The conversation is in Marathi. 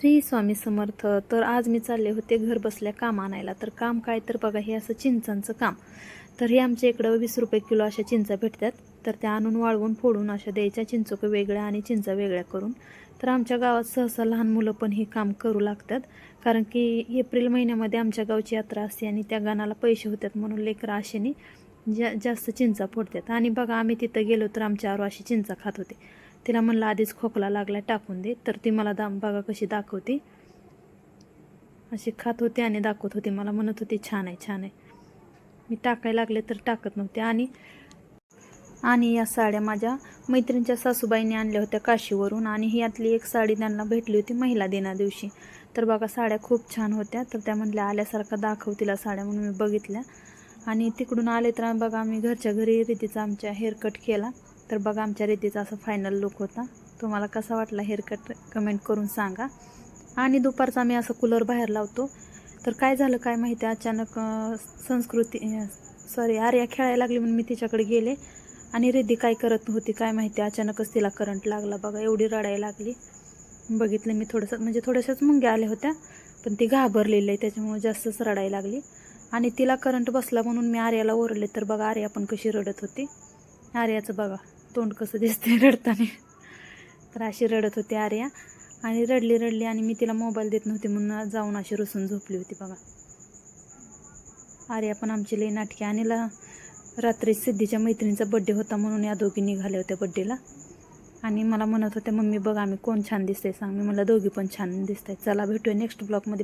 श्री स्वामी समर्थ. तर आज मी चालले होते घर बसल्या काम आणायला. तर काम काय तर बघा, हे असं चिंचांचं काम. तर हे आमच्या इकडं 20 रुपये किलो अशा चिंचा भेटतात. तर त्या आणून वाळवून फोडून अशा द्यायच्या, चिंचोकं वेगळ्या आणि चिंचा वेगळ्या करून. तर आमच्या गावात सहसा लहान मुलं पण हे काम करू लागतात, कारण की एप्रिल महिन्यामध्ये आमच्या गावची यात्रा असते आणि त्या गाणाला पैसे होतात म्हणून लेकरं आशेने जास्त चिंचा फोडतात. आणि बघा, आम्ही तिथं गेलो तर आमच्या आरू अशी चिंचा खात होते. तिला म्हणलं आधीच खोकला लागला, टाकून दे. तर ती मला बघा कशी दाखवते, अशी खात होती आणि दाखवत होती, मला म्हणत होती छान आहे छान आहे. मी टाकायला लागले तर टाकत नव्हते. आणि या साड्या माझ्या मैत्रिणीच्या सासूबाईंनी आणल्या होत्या काशीवरून, आणि यातली एक साडी त्यांना भेटली होती महिला दिना दिवशी. तर बघा, साड्या खूप छान होत्या. तर त्या म्हटल्या आल्यासारखं दाखव तिला साड्या, म्हणून मी बघितल्या. आणि तिकडून आले तर बघा, आम्ही घरच्या घरी रीतीचा आमच्या हेअरकट केला. तर बघा, आमच्या रीतीचा असा फायनल लुक होता. तुम्हाला कसा वाटला हेअरकट कमेंट करून सांगा. आणि दुपारचा आम्ही असं कूलर बाहेर लावतो. तर काय झालं काय माहिती, अचानक आर्या खेळायला लागली म्हणून मी तिच्याकडे गेले. आणि रिद्धी काय करत होती काय माहिती, अचानकच तिला करंट लागला. बघा, एवढी रडायला लागली. बघितलं मी थोडंसं, म्हणजे थोड्याशाच मुंग्या आल्या होत्या, पण ती घाबरलेली आहे त्याच्यामुळे जास्तच रडायला लागली. आणि तिला करंट बसला म्हणून मी आर्याला ओरडले. तर बघा, आर्या पण कशी रडत होती. आर्याचं बघा तोंड कसं दिसते रडताना. तर अशी रडत होती आर्या, आणि रडली आणि मी तिला मोबाईल देत नव्हते म्हणून जाऊन अशी रुसून झोपली होती. बघा, आर्या पण आमची लई नाटकी. आणि रात्री सिद्धीच्या मैत्रिणीचा बड्डे होता म्हणून या दोघी निघाल्या होत्या बड्डेला. आणि मला म्हणत होत्या, मम्मी बघ आम्ही कोण छान दिसते सांग. मी म्हणलं दोघी पण छान दिसत आहेत. चला भेटूया नेक्स्ट ब्लॉगमध्ये.